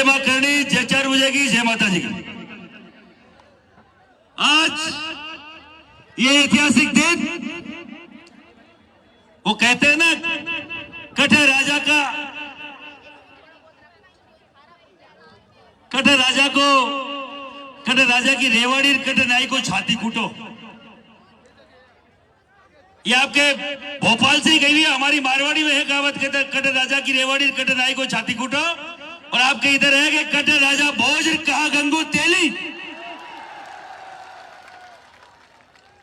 जय मां करनी, जय 4 बजे की, जय माता जी की। आज ये ऐतिहासिक दिन, वो कहते हैं ना कठे राजा का, कठे राजा की रेवाड़ी, कठे नाई को छाती कूटो। ये आपके भोपाल से ही गई हुई है, हमारी मारवाड़ी में है कहावत, कहते कठे राजा की रेवाड़ी, कठे नाई को छाती कूटो। और आपके इधर है कि कठे राजा भोज, कहा गंगू तेली,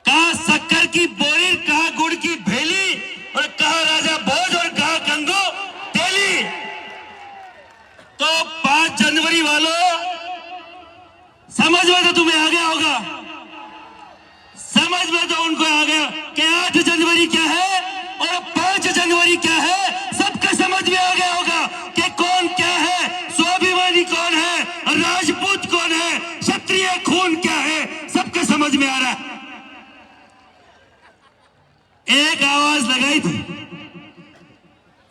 कहा शक्कर की बोरी, कहा गुड़ की भेली, और कहा राजा भोज और कहा गंगू तेली। तो 5 जनवरी वालों, समझ में तो तुम्हें आ गया होगा, समझ में तो उनको आ गया कि 8 जनवरी क्या है और 5 जनवरी क्या है। सबका समझ में आ गया होगा कि कौन क्या है, स्वाभिमानी कौन है, राजपूत कौन है, क्षत्रिय खून क्या है, सबका समझ में आ रहा है। एक आवाज लगाई थी,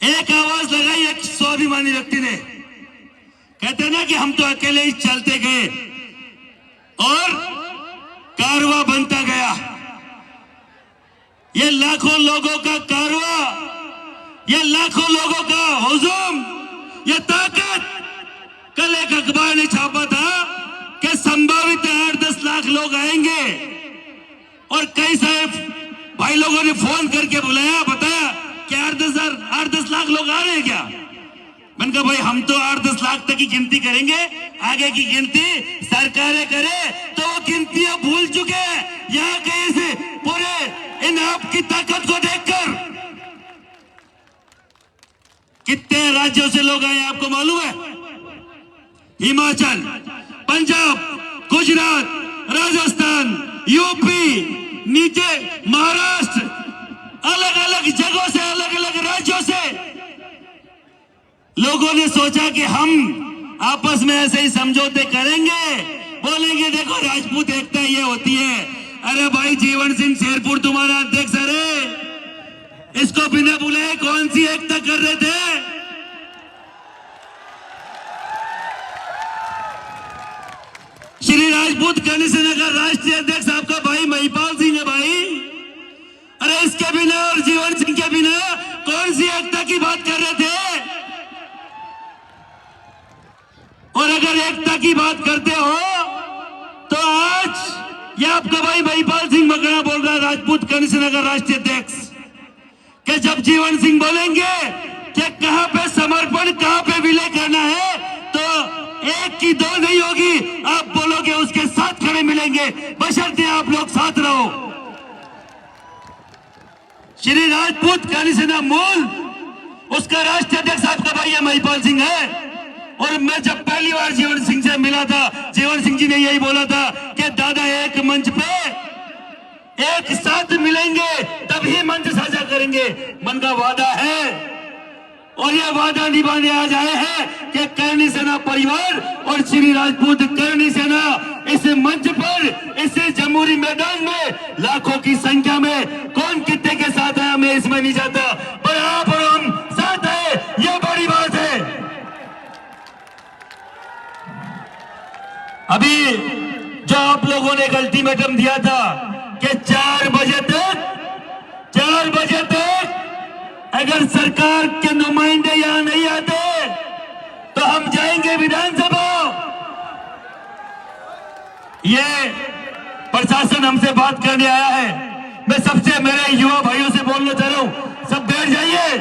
एक आवाज लगाई एक स्वाभिमानी व्यक्ति ने, कहते ना कि हम तो अकेले ही चलते गए और कारवा बनता गया। ये लाखों लोगों का कारवा, ये लाखों लोगों का हुजूम, ये ताकत। कल एक अखबार ने छापा था कि संभावित 8-10 लाख लोग आएंगे, और कई साहब भाई लोगों ने फोन करके बुलाया, बताया कि 8-10 लाख लोग आ रहे हैं क्या। मैंने कहा भाई हम तो 8-10 लाख तक की गिनती करेंगे, आगे की गिनती सरकारें करे तो वो गिनतियां भूल चुके हैं। यहाँ कहीं से पूरे इन आपकी ताकत को देखकर कितने राज्यों से लोग आए आपको मालूम है? हिमाचल, पंजाब, गुजरात, राजस्थान, यूपी, नीचे महाराष्ट्र, अलग अलग जगहों से, अलग अलग राज्यों से लोगों ने सोचा कि हम आपस में ऐसे ही समझौते करेंगे, बोलेंगे देखो राजपूत एकता ये होती है। अरे भाई जीवन सिंह शेरपुर तुम्हारा अध्यक्ष, अरे इसको बिना बुलाए कौन सी एकता कर रहे थे? श्री राजपूत कनिष्ठ राष्ट्रीय अध्यक्ष आपका भाई महिपाल सिंह है भाई। अरे इसके बिना और जीवन सिंह के बिना कौन सी एकता की बात कर रहे थे? और अगर एकता की बात करते हो तो आज ये आपका भाई महिपाल सिंह मकड़ा बोल रहा है, राजपूत कनिष्ठ नगर राष्ट्रीय अध्यक्ष, कि जब जीवन सिंह बोलेंगे कि कहां पे समर्पण, कहां पे विलय करना है, तो एक की दो नहीं होगी, आप बोलोगे उसके साथ खड़े मिलेंगे, बशर्ते आप लोग साथ रहो। श्री राजपूत कनिष्ठ मूल उसका राष्ट्रीय अध्यक्ष आपका भाई है महिपाल सिंह है। और मैं जब पहली बार जीवन सिंह से मिला था, जीवन सिंह जी ने यही बोला था कि दादा एक मंच पे एक साथ मिलेंगे तभी मंच साझा करेंगे। मन का वादा है और यह वादा निभाने आज आए हैं कि करणी सेना परिवार और श्री राजपूत करणी सेना इस मंच पर, इस जमहूरी मैदान में लाखों की संख्या में, कौन कितने के साथ है मैं इसमें नहीं जाता, पर आप और हम साथ है, यह बड़ी बात है। अभी जो आप लोगों ने एक अल्टीमेटम दिया था कि 4 बजे तक अगर सरकार के नुमाइंदे यहां नहीं आते तो हम जाएंगे विधानसभा। ये प्रशासन हमसे बात करने आया है। मैं सबसे, मेरे युवा भाइयों से बोलना चाह रहा हूं, सब बैठ जाइए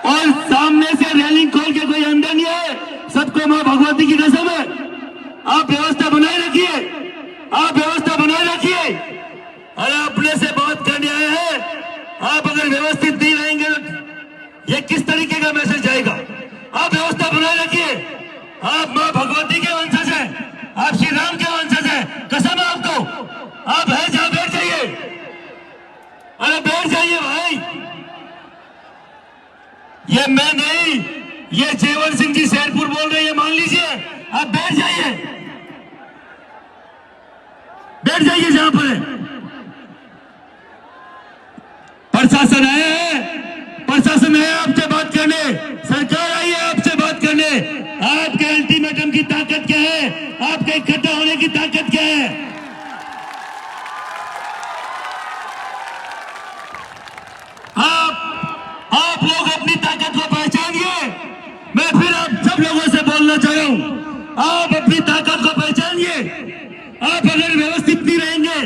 और सामने से रेलिंग खोल के कोई अंदर नहीं है। सबको मां भगवती की कसम है, आप व्यवस्था बनाए रखिए, आप व्यवस्था बनाए रखिए। अरे अपने से बात करने आए हैं, आप अगर व्यवस्थित नहीं रहेंगे तो ये किस तरीके का मैसेज जाएगा? आप व्यवस्था बनाए रखिए। आप मां भगवती के वंशज हैं, आप श्री राम के वंशज हैं, कसम है आपको। आप है जहां बैठ जाइए, अरे बैठ जाइए भाई। ये मैं नहीं, ये जीवन सिंह जी शेरपुर बोल रहे हैं, मान लीजिए। आप बैठ जाइए, बैठ जाइए जहां पर है। प्रशासन आया है, प्रशासन आया आपसे बात करने, सरकार आई है आपसे बात करने। आपके अल्टीमेटम की ताकत क्या है? आपके इकट्ठा होने की ताकत क्या है? आप लोग अपनी ताकत को पहचानिए। मैं फिर आप सब लोगों से बोलना चाह रहा हूं, आप अपनी ताकत को पहचानिए। आप अगर व्यवस्थित नहीं रहेंगे,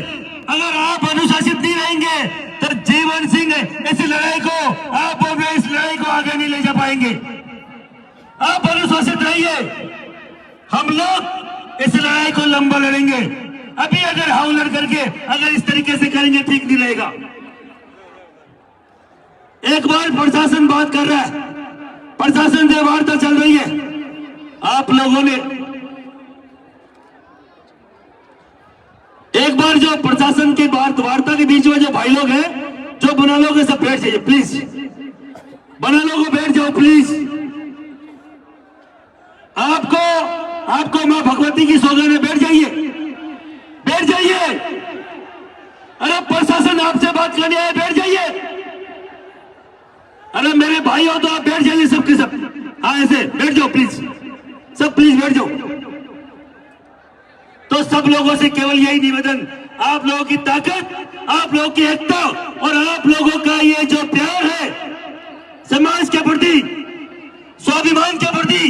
अगर आप अनुशासित नहीं रहेंगे, तो जीवन सिंह इस लड़ाई को आगे नहीं ले जा पाएंगे। आप अनुशासित रहिए, हम लोग इस लड़ाई को लंबा लड़ेंगे। अभी अगर हाउलर करके अगर इस तरीके से करेंगे, ठीक नहीं रहेगा। एक बार प्रशासन बात कर रहा है, प्रशासन से वार्ता चल रही है। आप लोगों ने एक बार जो प्रशासन की वार्ता के बीच में जो भाई लोग हैं, जो बना लोग सब बैठ जाइए प्लीज। बना लोगों बैठ जाओ प्लीज। आपको मां भगवती की सौगंध है, बैठ जाइए, बैठ जाइए। अरे प्रशासन आपसे बात करने आए, बैठ जाइए। अरे मेरे भाई हो तो आप बैठ जाइए सबके सब। हाँ ऐसे बैठ जाओ प्लीज, सब प्लीज बैठ जाओ। तो सब लोगों से केवल यही निवेदन, आप लोगों की ताकत, आप लोगों की एकता और आप लोगों का ये जो प्यार है समाज के प्रति, स्वाभिमान के प्रति,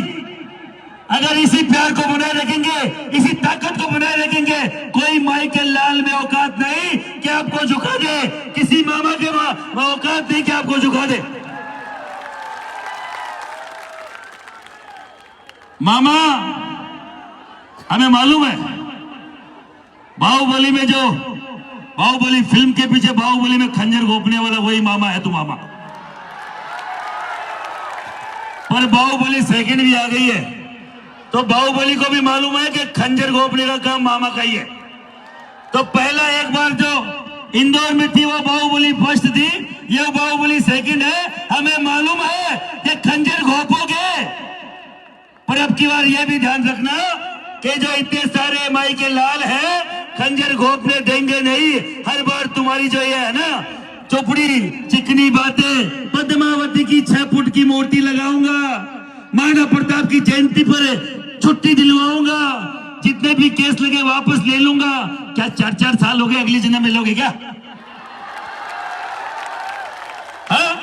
अगर इसी प्यार को बनाए रखेंगे, इसी ताकत को बनाए रखेंगे, कोई माई के लाल में औकात नहीं कि आपको झुका दे, किसी मामा के औकात नहीं कि आपको झुका दे। मामा, हमें मालूम है बाहुबली में जो बाहुबली फिल्म के पीछे बाहुबली में खंजर घोपने वाला वही मामा है तू मामा। पर बाहुबली सेकंड भी आ गई है, तो बाहुबली को भी मालूम है कि खंजर घोपने का काम मामा का ही है। तो पहला एक बार जो इंदौर में थी वो बाहुबली फर्स्ट थी, ये बाहुबली सेकंड है। हमें मालूम है कि खंजर घोपोगे, पर अब की बार ये भी ध्यान रखना कि जो इतने सारे माई के लाल हैं, खंजर घोपने देंगे नहीं। हर बार तुम्हारी जो ये है ना चोपड़ी चिकनी बातें, पद्मावती की 6 फुट की मूर्ति लगाऊंगा, महाराणा प्रताप की जयंती पर छुट्टी दिलवाऊंगा, जितने भी केस लगे वापस ले लूंगा। क्या 4-4 साल हो गए, अगली जन्म में लोगे क्या? हाँ?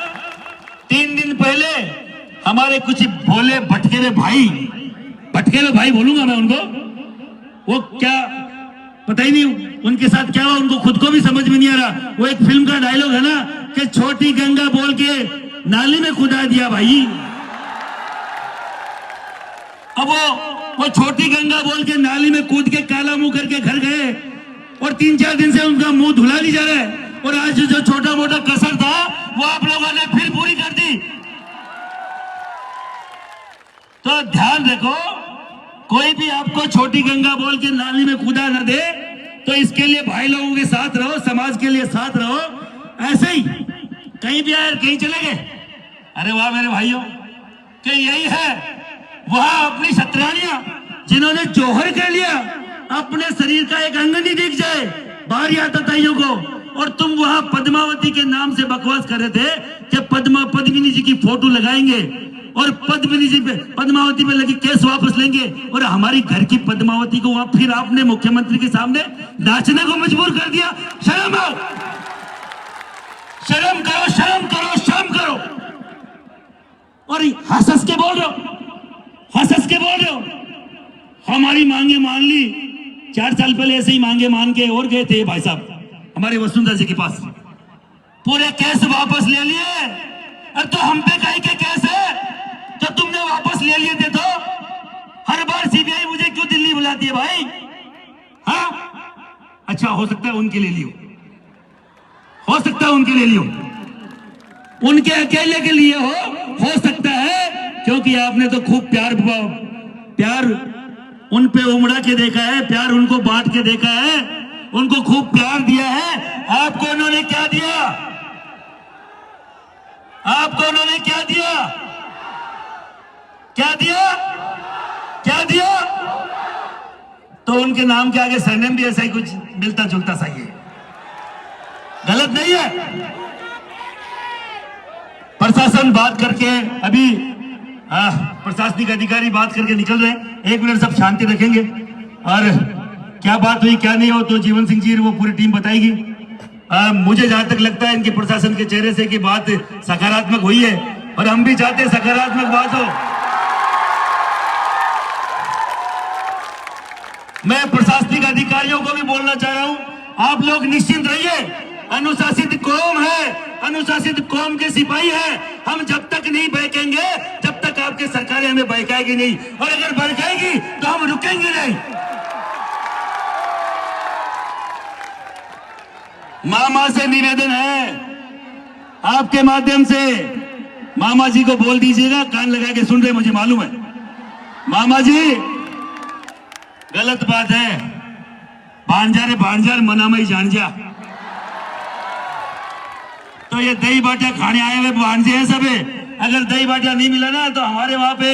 3 दिन पहले हमारे कुछ भोले भटकेले भाई बोलूंगा मैं उनको, वो क्या पता ही नहीं उनके साथ क्या हुआ, उनको खुद को भी समझ में नहीं आ रहा। वो एक फिल्म का डायलॉग है ना कि छोटी गंगा बोल के नाली में खुदा दिया भाई। अब वो छोटी गंगा बोल के नाली में कूद के काला मुंह करके घर गए और 3-4 दिन से उनका मुंह धुला नहीं जा रहा है। और आज जो छोटा मोटा कसर था वो आप लोगों ने फिर पूरी कर दी। तो ध्यान रखो, कोई भी आपको छोटी गंगा बोल के नाली में कूदा न दे, तो इसके लिए भाई लोगों के साथ रहो, समाज के लिए साथ रहो। ऐसे ही कहीं भी आए कहीं चले गए, अरे वाह मेरे भाइयों, कि यही है वहां अपनी शतरानियां जिन्होंने जौहर कह लिया, अपने शरीर का एक अंग नहीं दिख जाए बाहरी आतताइयों को, और तुम वहां पद्मावती के नाम से बकवास कर रहे थे कि पद्मिनी जी की फोटो लगाएंगे और पद्मावती पे लगी केस वापस लेंगे, और हमारी घर की पद्मावती को वहां फिर आपने मुख्यमंत्री के सामने नाचने को मजबूर कर दिया। शर्म आओ, शर्म करो, शर्म करो, शर्म करो। और हंस के बोल रहे हो, हमारी मांगे मान ली। 4 साल पहले ऐसे ही मांगे मान के और गए थे भाई साहब हमारे वसुंधरा जी के पास, पूरे केस वापस ले लिए। और तो हम पे कहीं के केस है जो तुमने वापस ले लिए थे, तो हर बार सीबीआई मुझे क्यों दिल्ली बुलाती है भाई? हाँ अच्छा, हो सकता है उनके ले लियो, हो सकता है उनके ले लियो, उनके अकेले के लिए हो सकता है, क्योंकि आपने तो खूब प्यार उन पे उमड़ा के देखा है, प्यार उनको बांट के देखा है, उनको खूब प्यार दिया है। आपको उन्होंने क्या दिया? आपको उन्होंने क्या दिया? क्या दिया? क्या दिया? तो उनके नाम के आगे सरनेम भी ऐसा ही कुछ मिलता जुलता सा ही है, गलत नहीं है। प्रशासन बात करके अभी प्रशासनिक अधिकारी बात करके निकल रहे हैं। 1 मिनट सब शांति रखेंगे और क्या बात हुई क्या नहीं हो तो जीवन सिंह जी वो पूरी टीम बताएगी। मुझे जहां तक लगता है इनके प्रशासन के चेहरे से कि बात सकारात्मक हुई है और हम भी चाहते हैं सकारात्मक बात हो। मैं प्रशासनिक अधिकारियों को भी बोलना चाह रहा हूं, आप लोग निश्चिंत रहिए। अनुशासित कौम है, अनुशासित कौम के सिपाही है। हम जब तक नहीं बहकेंगे जब तक आपकी सरकारें हमें बहकाएगी नहीं, और अगर बहकाएगी तो हम रुकेंगे नहीं। मामा से निवेदन है, आपके माध्यम से मामा जी को बोल दीजिएगा, कान लगा के सुन रहे मुझे मालूम है। मामा जी गलत बात है, भांजा रे भांजार मना में ही जान जा। तो ये दही बाटिया खाने आए हुए भांजे हैं सब। अगर दही बाटिया नहीं मिला ना तो हमारे वहां पे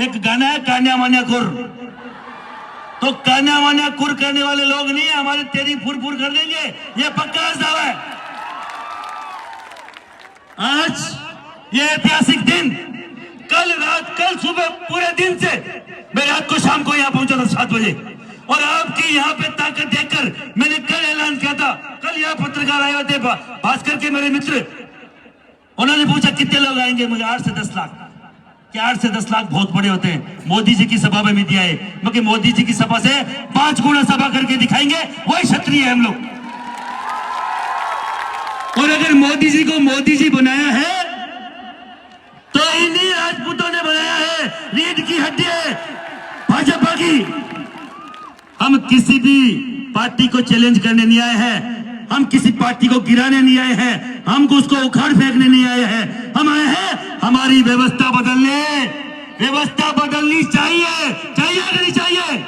एक गाना है कान्या मान्या खुर, तो कान्या मान्या खुर करने वाले लोग नहीं हमारे तेरी फुर फुर कर देंगे, ये पक्का दावा है। आज ये ऐतिहासिक दिन, कल सुबह पूरे दिन से मैं रात को शाम को यहाँ पहुंचा था 7 बजे, और आपकी यहाँ पे ताकत देखकर मैंने कल ऐलान किया था। कल यहाँ पत्रकार आए हुए थे भास्कर के मेरे मित्र, उन्होंने पूछा कितने लोग आएंगे, मुझे 8 से 10 लाख। क्या 8 से 10 लाख बहुत बड़े होते हैं। मोदी जी की सभा में भी दिया है, क्योंकि मोदी जी की सभा से 5 गुना सभा करके दिखाएंगे, वही क्षत्रिय है हम लोग। और अगर मोदी जी को मोदी जी बनाया है तो इन्हीं राजपूतों ने बनाया है। रीढ़ की हड्डी है भाजपा की। हम किसी भी पार्टी को चैलेंज करने नहीं आए हैं, हम किसी पार्टी को गिराने नहीं आए हैं, हम उसको उखाड़ फेंकने नहीं आए हैं। हम आए हैं हमारी व्यवस्था बदलने। व्यवस्था बदलनी चाहिए, चाहिए कि नहीं चाहिए,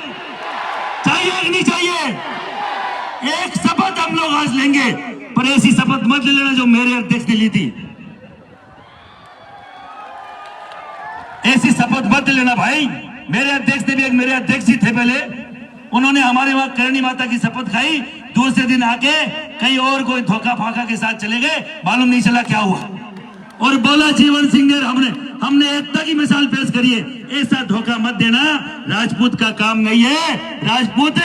चाहिए कि नहीं चाहिए। एक शपथ हम लोग आज लेंगे, पर ऐसी शपथ मत ले लेना जो मेरे अध्यक्ष ने ली थी। ऐसी शपथ मत लेना भाई। मेरे अध्यक्ष ने भी, एक मेरे अध्यक्ष जी थे पहले, उन्होंने हमारे वहां करणी माता की शपथ खाई, दूसरे दिन आके कहीं और कोई धोखा फाका के साथ चले गए, मालूम नहीं चला क्या हुआ। और बोला जीवन सिंह ने, हमने एकता की मिसाल पेश करी है। ऐसा धोखा मत देना, राजपूत का काम नहीं है। राजपूत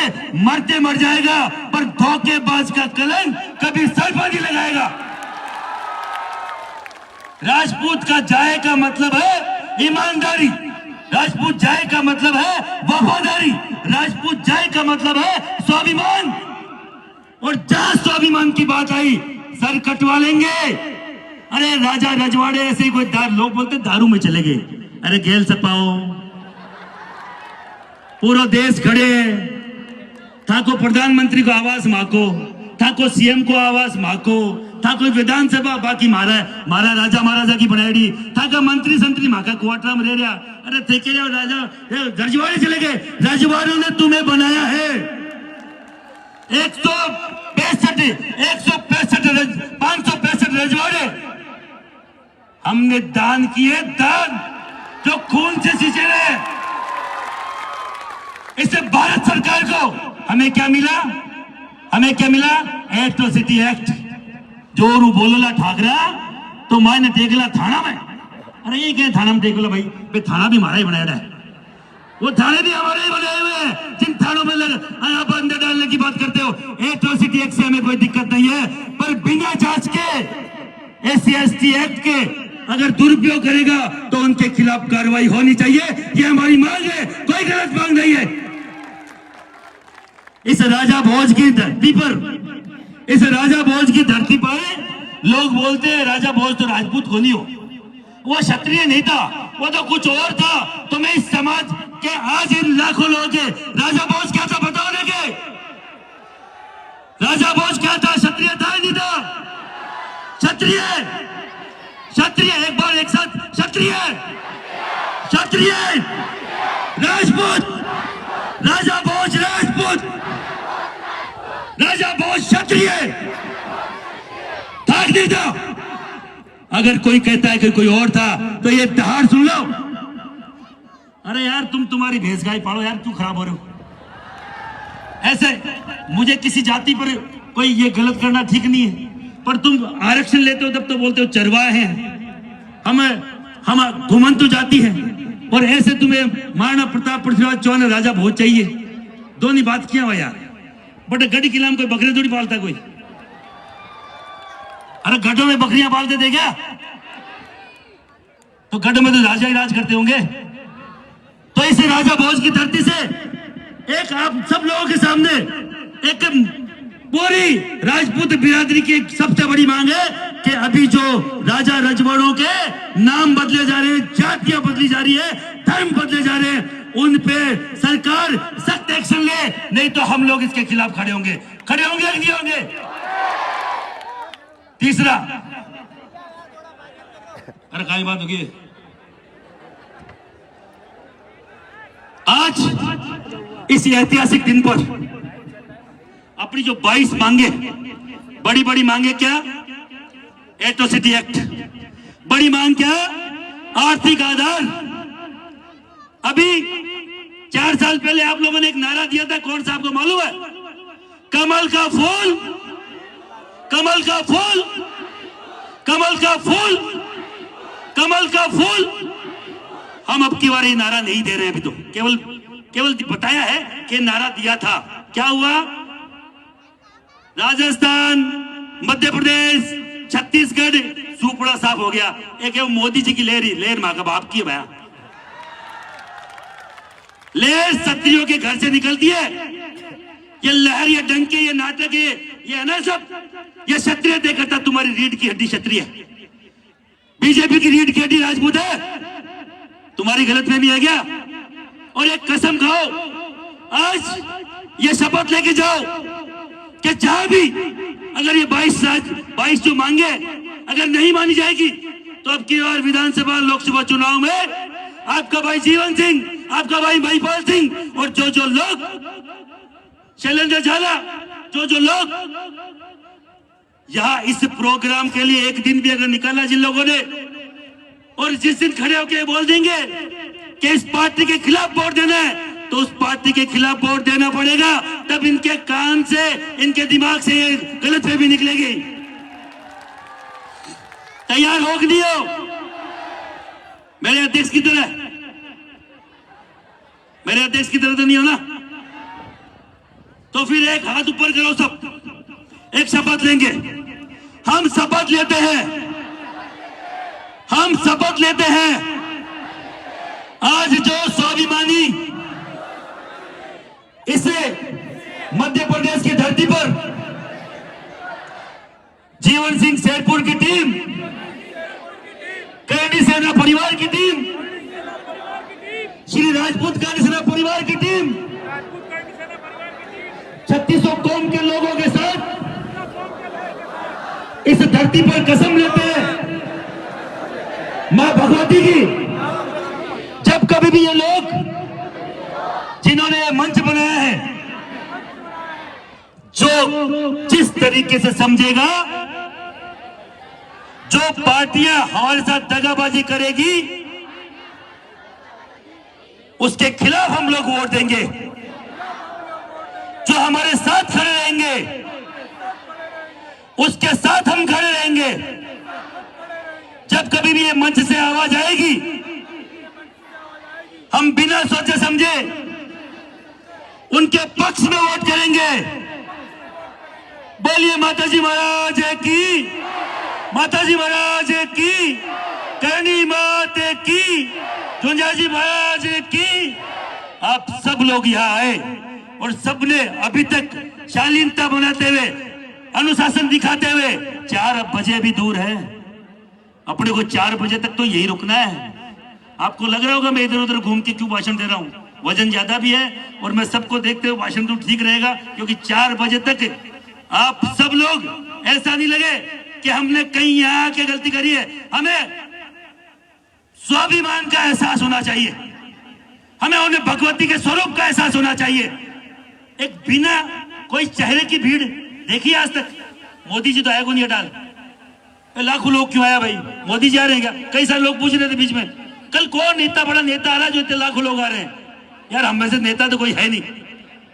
मरते मर जाएगा, पर धोखेबाज का कलंक कभी सर पर नहीं लगाएगा। राजपूत का जाए का मतलब है ईमानदारी, राजपूत जाए का मतलब है वफादारी, राजपूत जाए का मतलब है स्वाभिमान। और जहां स्वाभिमान की बात आई सर कटवा लेंगे। अरे राजा रजवाड़े ऐसे ही कोई लोग बोलते दारू में चले गए। अरे गेल सपाओ, पूरा देश खड़े था को प्रधानमंत्री को आवाज मांगो, था को सीएम को आवाज मांगो, था कोई विधानसभा बाकी मारा राजा महाराजा की बनाई था का मंत्री संतरी माका क्वार्टर में रह रहा। अरे थे के जाओ राजा रजवाड़े चले गए। रजवाड़ों ने तुम्हें बनाया है। 565 रजवाड़े हमने दान किए, दान जो खून से सींचे रहे। इससे भारत सरकार को हमें क्या मिला, हमें क्या मिला? Atrocity act. जोरू बोलला ठाकरा तो मैंने टेकला थाना में। अरे ये क्या थाना में टेकला भाई, थाना भी हमारा ही बनाया है। वो थाने भी हमारे ही बनाए हुए हैं। जिन थानों में आप अंदर डालने की बात करते हो, एट्रोसिटी एक्ट से हमें कोई दिक्कत नहीं है, पर बिना जांच के SC/ST एक्ट के अगर दुरुपयोग करेगा तो उनके खिलाफ कार्रवाई होनी चाहिए। ये हमारी मांग है, कोई गलत मांग नहीं है। इस राजा भोज की धरती पर, इस राजा भोज की धरती पर लोग बोलते हैं राजा भोज तो राजपूत को नहीं हो, वो क्षत्रिय नहीं था, वो तो कुछ और था। तो मैं इस समाज के आज इन लाखों लोगों के राजा भोज क्या था बताओ लगे? राजा भोज क्या था? क्षत्रिय था नहीं था? क्षत्रिय, क्षत्रिय, एक बार एक साथ, क्षत्रिय, क्षत्रिय, राजपूत, राजा भोज राजपूत, राजा भोज क्षत्रिय था नहीं था? अगर कोई कहता है कि कोई और था तो ये दहाड़ सुन लो। अरे यार तुम्हारी भैंस गाय पालो यार, क्यों खराब हो रहे हो? ऐसे मुझे किसी जाति पर कोई ये गलत करना ठीक नहीं है, पर तुम आरक्षण लेते हो तब तो बोलते हो चरवाहे हैं, हम घुमंतु जाति है। और ऐसे तुम्हें महाराणा प्रताप पृथ्वीराज चौहान राजा बहुत चाहिए, दोनों बात किया हुआ यार। बट गढ़ किला में कोई बकरे थोड़ी पालता कोई, अरे गढ़ों में बकरियां पालते थे क्या? तो गढ़ में तो राजा ही राज करते होंगे। तो इस राजा भोज की धरती से एक आप सब लोगों के सामने एक पूरी राजपूत बिरादरी की एक सबसे बड़ी मांग है कि अभी जो राजा रजवाड़ों के नाम बदले जा रहे हैं, जातियां बदली जा रही है, धर्म बदले जा रहे हैं, उन पे सरकार सख्त एक्शन ले, नहीं तो हम लोग इसके खिलाफ खड़े होंगे कि नहीं होंगे। तीसरा, अरे काय बात होगी आज इस ऐतिहासिक दिन पर अपनी जो 22 मांगे, बड़ी बड़ी मांगे क्या? एट्रोसिटी एक्ट, बड़ी मांग क्या? आर्थिक आधार। अभी 4 साल पहले आप लोगों ने एक नारा दिया था, कौन सा आपको मालूम है? कमल का फूल, कमल का फूल, कमल का फूल, कमल का फूल। हम अब की बार ये नारा नहीं दे रहे हैं, अभी तो केवल बताया है कि नारा दिया था। क्या हुआ? राजस्थान, मध्य प्रदेश, छत्तीसगढ़ सुपड़ा साफ हो गया। एक मोदी जी की लहर मां का बाप की है, लहर क्षत्रियों के घर से निकलती है। ये लहर, ये डंके, ये नाटक, ये है ना सब, ये क्षत्रिय देखा था। तुम्हारी रीढ़ की हड्डी क्षत्रिय, बीजेपी की रीढ़ की हड्डी राजपूत है। तुम्हारी गलतफहमी है क्या? और एक कसम खाओ, आज ये शपथ लेके जाओ कि जहां भी अगर ये 22 जो मांगे अगर नहीं मानी जाएगी तो अब की बार विधानसभा लोकसभा चुनाव में आपका भाई जीवन सिंह, आपका भाई महिपाल सिंह और जो लोग शैलेंद्र झाला, जो लोग यहां इस प्रोग्राम के लिए एक दिन भी अगर निकाला जिन लोगों ने, और जिस दिन खड़े होकर बोल देंगे कि इस पार्टी के खिलाफ वोट देना है, तो उस पार्टी के खिलाफ वोट देना पड़ेगा। तब इनके कान से, इनके दिमाग से ये गलतफहमी निकलेगी। तैयार हो कि नहीं हो? मेरे अध्यक्ष की तरह, मेरे अध्यक्ष की तरह तो नहीं हो ना? तो फिर एक हाथ ऊपर करो सब, एक शपथ लेंगे। हम शपथ लेते हैं, हम शपथ लेते हैं, आज जो स्वाभिमानी इसे मध्य प्रदेश की धरती पर जीवन सिंह शेरपुर की टीम, करणी सेना परिवार की टीम, श्री राजपूत करणी सेना परिवार की टीम 3600 कौम के लोगों के साथ इस धरती पर कसम लेते हैं मां भगवती की, जब कभी भी ये लोग जिन्होंने मंच बनाया है, जो जिस तरीके से समझेगा, जो पार्टियां हमारे साथ दगाबाजी करेगी उसके खिलाफ हम लोग वोट देंगे। जो हमारे साथ खड़े रहेंगे उसके साथ हम खड़े रहेंगे। जब कभी भी ये मंच से आवाज आएगी, हम बिना सोचे समझे उनके पक्ष में वोट करेंगे। बोलिए माताजी महाराज की, माताजी महाराज की, करणी माता की, झुंझाजी महाराज की। आप सब लोग यहाँ आए और सबने अभी तक शालीनता बनाते हुए, अनुशासन दिखाते हुए, 4 बजे भी दूर है, अपने को 4 बजे तक तो यही रुकना है। आपको लग रहा होगा मैं इधर उधर घूम के क्यों भाषण दे रहा हूं, वजन ज्यादा भी है और मैं सबको देखते हुए भाषण तो ठीक रहेगा, क्योंकि 4 बजे तक आप सब लोग ऐसा नहीं लगे कि हमने कहीं यहाँ आके गलती करी है। हमें स्वाभिमान का एहसास होना चाहिए, हमें उन्हें भगवती के स्वरूप का एहसास होना चाहिए। एक बिना कोई चेहरे की भीड़ देखिए आज तक। मोदी जी तो आया को नहीं डाल, लाखों लोग क्यों आया भाई? मोदी जी आ रहे हैं क्या? कई सारे लोग पूछ रहे थे बीच में, कल कौन इतना बड़ा नेता आ रहा है जो इतने लाखों लोग आ रहे हैं? यार हम में से नेता तो कोई है नहीं,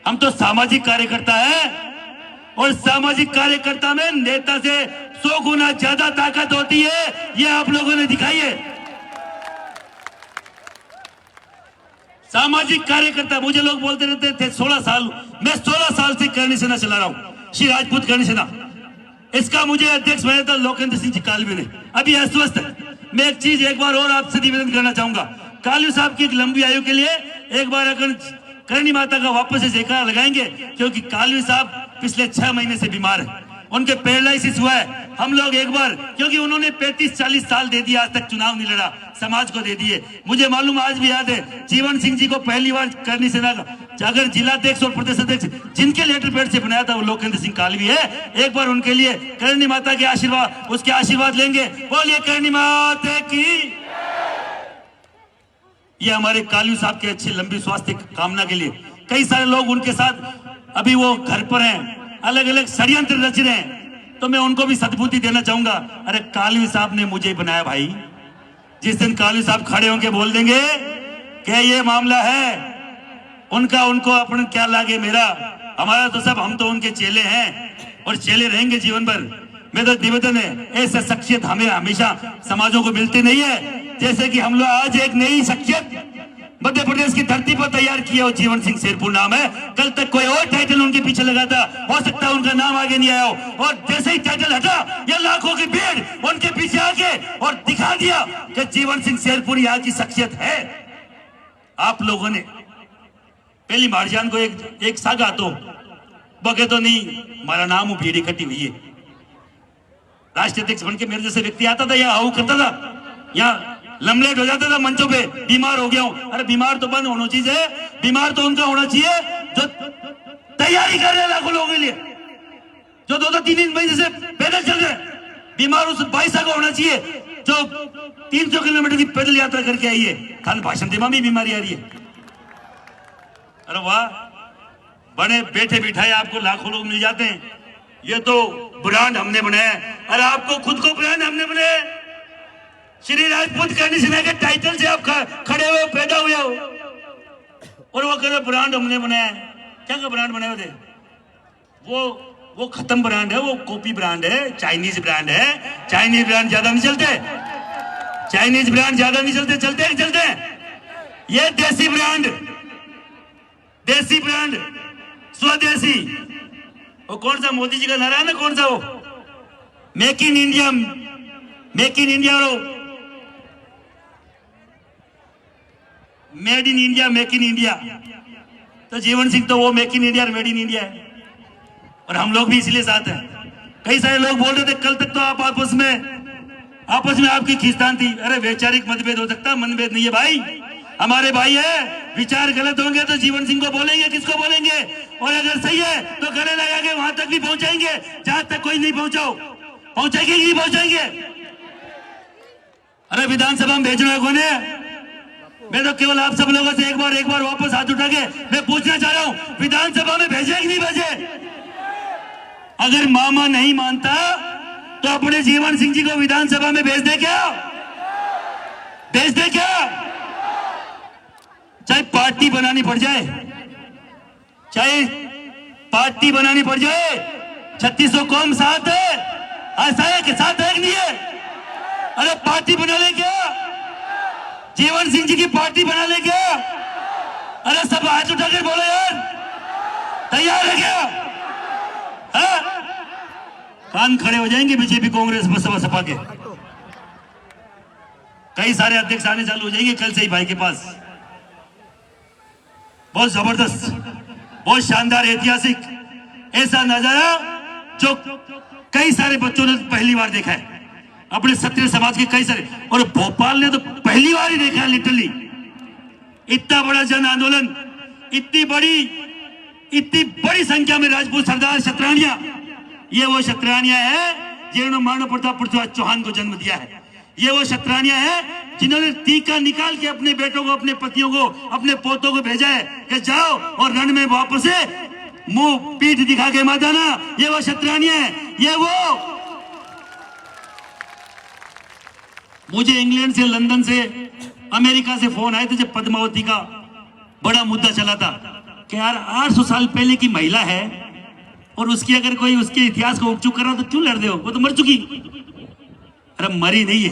हम तो सामाजिक कार्यकर्ता है, और सामाजिक कार्यकर्ता में नेता से 100 गुना ज्यादा ताकत होती है। ये आप लोगों ने दिखाई है। सामाजिक कार्यकर्ता। मुझे लोग बोलते रहते थे 16 साल, मैं 16 साल से करणी सेना चला रहा हूं, श्री राजपूत करणी सेना। इसका मुझे अध्यक्ष बनाया था लोकेंद्र सिंह जी कालवी ने, अभी अस्वस्थ है। मैं एक चीज एक बार और आपसे निवेदन करना चाहूंगा, कालवी साहब की एक लंबी आयु के लिए एक बार अगर करणी माता का वापस से जयकारा लगाएंगे, क्योंकि कालवी साहब पिछले 6 महीने से बीमार है, उनके पैरालिसिस हुआ है। हम लोग एक बार, क्योंकि उन्होंने 35-40 साल दे दिया, आज तक चुनाव नहीं लड़ा, समाज को दे दिए। मुझे मालूम, आज भी याद है, जीवन सिंह जी को पहली बार करणी सेना का अगर जिलाध्यक्ष और प्रदेश अध्यक्ष जिनके लेटर पैड से बनाया था वो लोकेंद्र सिंह कालवी है। एक बार उनके लिए करणी माता के आशीर्वाद, उसके आशीर्वाद लेंगे। बोलिए करणी माता की। ये हमारे कालवी साहब के अच्छे लंबी स्वास्थ्य कामना के लिए कई सारे लोग उनके साथ अभी वो घर पर हैं, अलग अलग षड्यंत्र रच रहे हैं, तो मैं उनको भी सद्बुद्धि देना चाहूंगा। अरे कालवी साहब ने मुझे बनाया भाई, जिस दिन कालवी साहब खड़े होंगे बोल देंगे कि ये मामला है उनका, उनको अपन क्या लागे मेरा, हमारा तो सब, हम तो उनके चेले हैं और चेले रहेंगे जीवन भर। मेरा तो निवेदन है, ऐसे शख्सियत हमें हमेशा समाजों को मिलती नहीं है। जैसे कि हम लोग आज एक नई शख्सियत मध्य प्रदेश की धरती पर तैयार किया हो, जीवन सिंह शेरपुर नाम है। कल तक कोई और टाइटल उनके पीछे लगा था, हो सकता है उनका नाम आगे नहीं आया हो, और जैसे ही टाइटल हटा, ये लाखों की भीड़ उनके पीछे आके और दिखा दिया कि जीवन सिंह शेरपुर यहाँ की शख्सियत है। आप लोगों ने पहली मारजान को एक सागा तो बगे तो नहीं, हमारा नाम भीड़ इकट्ठी हुई है। राष्ट्रीय अध्यक्ष बन के मेरे जैसे व्यक्ति आता था, यहाँ हाउ करता था, यहाँ लमलेट हो जाता था मंचों पे, बीमार हो गया हूं। अरे बीमार तो बंद होना चाहिए, बीमार तो उनका होना चाहिए जो तैयारी कर रहे हैं लाखों लोगों के लिए, जो 2-3 महीने से पैदल चल रहे हैं। बीमार उस भाई साहब को होना चाहिए जो 300 किलोमीटर की पैदल यात्रा करके आई है, खाली भाषण देवा में बीमारी आ रही है। अरे वाह, बड़े बैठे बिठाए आपको लाखों लोग मिल जाते हैं, ये तो ब्रांड हमने बनाया। अरे आपको खुद को ब्रांड हमने बनाया, श्री राजपूत करणी सेना के टाइटल से आप खड़े हुए पैदा हुए हो, और वो कह ब्रांड हमने बनाया। क्या का ब्रांड बनाए थे? वो खत्म ब्रांड है, वो कॉपी ब्रांड है, चाइनीज ब्रांड है। चाइनीज ब्रांड ज्यादा नहीं चलते, चाइनीज ब्रांड ज्यादा नहीं चलते, चलते हैं चलते हैं। ये देसी ब्रांड, देसी ब्रांड, स्वदेशी। वो कौन सा मोदी जी का नारा है ना, कौन सा वो make in India, make in India, made in India, make in India. तो जीवन सिंह तो वो मेक इन इंडिया और मेड इन इंडिया है, और हम लोग भी इसलिए साथ हैं। कई सारे लोग बोल रहे थे कल तक तो आप आपस में आपकी खींचतान थी। अरे वैचारिक मतभेद हो सकता, मनभेद नहीं है भाई, हमारे भाई है। विचार गलत होंगे तो जीवन सिंह को बोलेंगे, किसको बोलेंगे, और अगर सही है तो गले लगा के वहां तक भी पहुंचाएंगे जहां तक कोई नहीं पहुंचाएंगे नहीं पहुंचाएंगे। अरे विधानसभा में भेजना है कौन है? मैं तो केवल आप सब लोगों से एक बार वापस हाथ उठा के मैं पूछना चाह रहा हूं, विधानसभा में भेजे कि नहीं भेजे? अगर मामा नहीं मानता तो अपने जीवन सिंह जी को विधानसभा में भेज दे क्या? भेज दे क्या? चाहे पार्टी बनानी पड़ जाए, चाहे पार्टी बनानी पड़ जाए, 3600 कौम साथ है, ऐसा है कि साथ है कि नहीं है? अरे पार्टी बना ले क्या? जीवन सिंह जी की पार्टी बना ले क्या? अरे सब हाथ उठाकर बोलो यार, तैयार है क्या? हाँ? कान खड़े हो जाएंगे बीजेपी कांग्रेस बसपा सपा के। कई सारे अध्यक्ष आने चालू हो जाएंगे कल से ही भाई के पास। बहुत जबरदस्त, बहुत शानदार, ऐतिहासिक ऐसा नजारा जो कई सारे बच्चों ने पहली बार देखा है, अपने क्षत्रिय समाज के कई सारे, और भोपाल ने तो पहली बार ही देखा है लिटरली। इतना बड़ा जन आंदोलन, इतनी बड़ी संख्या में राजपूत सरदार क्षत्रियां, ये वो क्षत्रियां हैं जिन्होंने महाराणा प्रताप पृथ्वीराज चौहान को जन्म दिया है। ये वो क्षत्रियां हैं जिन्होंने टीका निकाल के अपने बेटों को, अपने पतियों को, अपने पोतों को भेजा है कि जाओ और रण में वापस से मुंह पीठ दिखा के मत आना। ये वो क्षत्रियां हैं। ये वो, मुझे इंग्लैंड से, लंदन से, अमेरिका से फोन आए थे जब पद्मावती का बड़ा मुद्दा चला था कि यार 800 साल पहले की महिला है और उसकी अगर कोई उसके इतिहास को उपचुक कर रहा तो क्यों लड़ रहे हो, वो तो मर चुकी। अरे मरी नहीं है,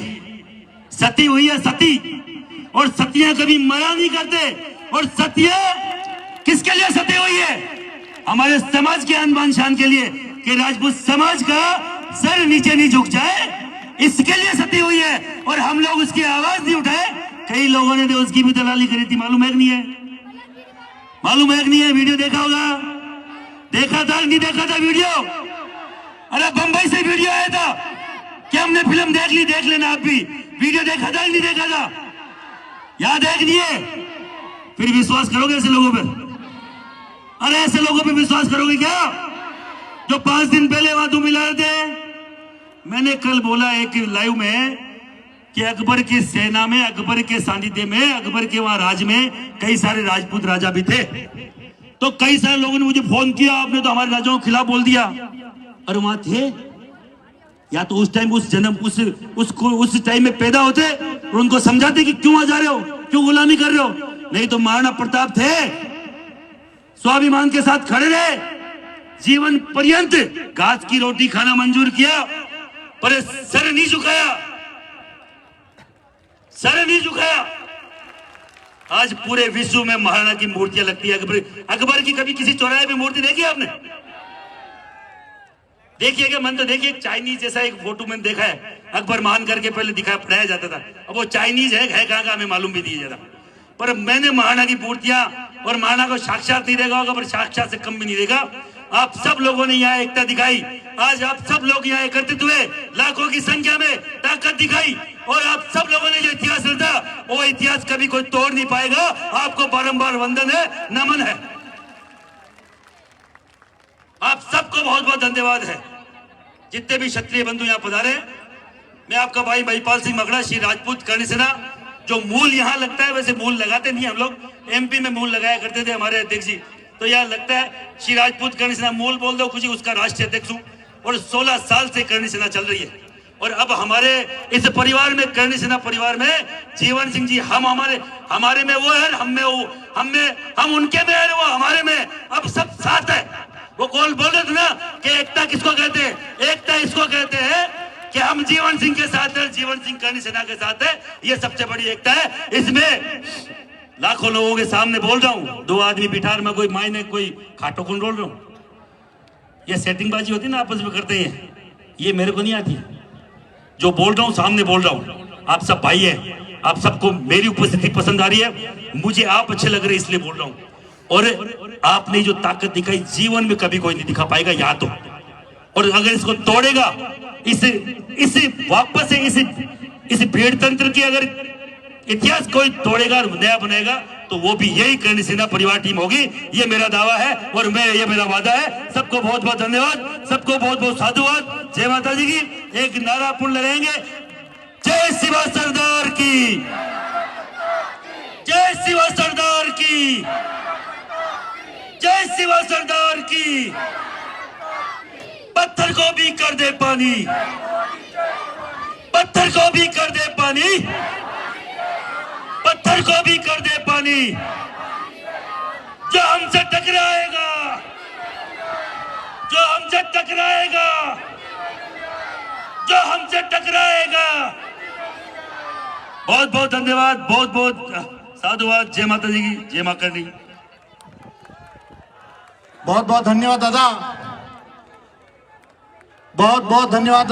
सती हुई है, सती। और सतियां कभी मरा नहीं करते, और सत्य किसके लिए सत्य हुई है? हमारे समाज के आन शान के लिए, कि राजपूत समाज का सर नीचे नहीं झुक जाए, इसके लिए सत्य हुई है। और हम लोग उसकी आवाज नहीं उठाए। कई लोगों ने तो उसकी भी दलाली करी थी, मालूम है कि नहीं है? मालूम है कि नहीं है? वीडियो देखा होगा, देखा था नहीं देखा था वीडियो? अरे बंबई से वीडियो आया था, क्या हमने फिल्म देख ली? देख लेना आप भी, वीडियो देखा था नहीं देखा था? याद है कि नहीं है? फिर विश्वास करोगे ऐसे लोगों पर? अरे ऐसे लोगों पे विश्वास करोगे क्या, जो 5 दिन पहले वहां तुम मिला रहे थे? मैंने कल बोला एक लाइव में कि अकबर की सेना में, अकबर के सानिध्य में, अकबर के वहां राज में कई सारे राजपूत राजा भी थे। तो कई सारे लोगों ने मुझे फोन किया, आपने तो हमारे राजाओं के खिलाफ बोल दिया। और वहां थे या तो उस टाइम उस टाइम में पैदा होते और उनको समझाते कि क्यों आ जा रहे हो, क्यों गुलामी कर रहे हो। नहीं तो महाराणा प्रताप थे, स्वाभिमान के साथ खड़े रहे, जीवन पर्यंत घास की रोटी खाना मंजूर किया, पर सर नहीं झुकाया, सर नहीं झुकाया। आज पूरे विश्व में महाराणा की मूर्तियां लगती है। अकबर की कभी किसी चौराहे पे मूर्ति देखी आपने? देखिएगा, मन तो देखिए, चाइनीज जैसा एक फोटो में देखा है, अकबर महान करके पहले दिखाया पढ़ाया जाता था। अब वो चाइनीज है कहां का हमें मालूम भी नहीं जाता। पर मैंने महाराणा की मूर्तियां, और महाराणा को साक्षात नहीं देखा होगा, पर साक्षात से कम भी नहीं देखा। आप सब लोगों ने यहाँ एकता दिखाई, आज आप सब लोग यहाँ एकत्रित हुए, लाखों की संख्या में ताकत दिखाई, और आप सब लोगों ने जो इतिहास रचा, वो इतिहास कभी कोई तोड़ नहीं पाएगा। आपको बारंबार वंदन है, नमन है। आप सबको बहुत बहुत धन्यवाद है। जितने भी क्षत्रिय बंधु यहाँ पधारे, मैं आपका भाई महिपाल सिंह मगड़ा, श्री राजपूत कर्ण सेना। जो मूल यहाँ लगता है, वैसे मूल लगाते नहीं हम लोग, एमपी में मूल लगाया करते थे हमारे अध्यक्ष जी, तो यहाँ लगता है श्री राजपूत कर्ण सेना मूल बोल दो कुछ, उसका राष्ट्रीय अध्यक्ष हूँ, और 16 साल से कर्ण सेना चल रही है। और अब हमारे इस परिवार में, कर्ण सेना परिवार में जीवन सिंह जी, हमारे में वो है, हम उनके में है, वो हमारे में, अब सब साथ है। वो कौन बोल रहे थे ना कि एकता किसको कहते हैं? एकता इसको कहते हैं कि हम जीवन सिंह के साथ है, जीवन सिंह कर्ण सेना के साथ है। ये सबसे बड़ी एकता है। इसमें लाखों लोगों के सामने बोल रहा हूं, 2 आदमी बिठार में कोई मायने, कोई खाटो कौन बोल रहा हूं। ये सेटिंगबाजी होती है ना, आपस में करते हैं, ये मेरे को नहीं आती। जो बोल रहा हूं सामने बोल रहा हूं। आप सब भाई है, आप सबको मेरी उपस्थिति पसंद आ रही है, मुझे आप अच्छे लग रहे हैं, इसलिए बोल रहा हूं। और आपने जो ताकत दिखाई, जीवन में कभी कोई नहीं दिखा पाएगा यहाँ तो। और अगर इसको तोड़ेगा, इसे वापस से इस भेड़ तंत्र की अगर इतिहास कोई तोड़ेगा, नया बनेगा, तो वो भी यही कर्ण सेना परिवार टीम होगी। ये मेरा दावा है और ये मेरा वादा है। सबको बहुत बहुत धन्यवाद, सबको बहुत बहुत साधुवाद। जय माता जी की। एक नारा पुण्य लगाएंगे, जय शिवा सरदार की, जय शिवा सरदार की, जय शिवा सरदार की। पत्थर को भी कर दे पानी, पत्थर को भी कर दे पानी, पत्थर को भी कर दे पानी। जो हमसे टकराएगा, जो हमसे टकराएगा, जो हमसे टकराएगा। बहुत बहुत धन्यवाद, बहुत बहुत साधुवाद। जय माता जी की, जय मां करनी। बहुत बहुत धन्यवाद दादा, बहुत बहुत धन्यवाद।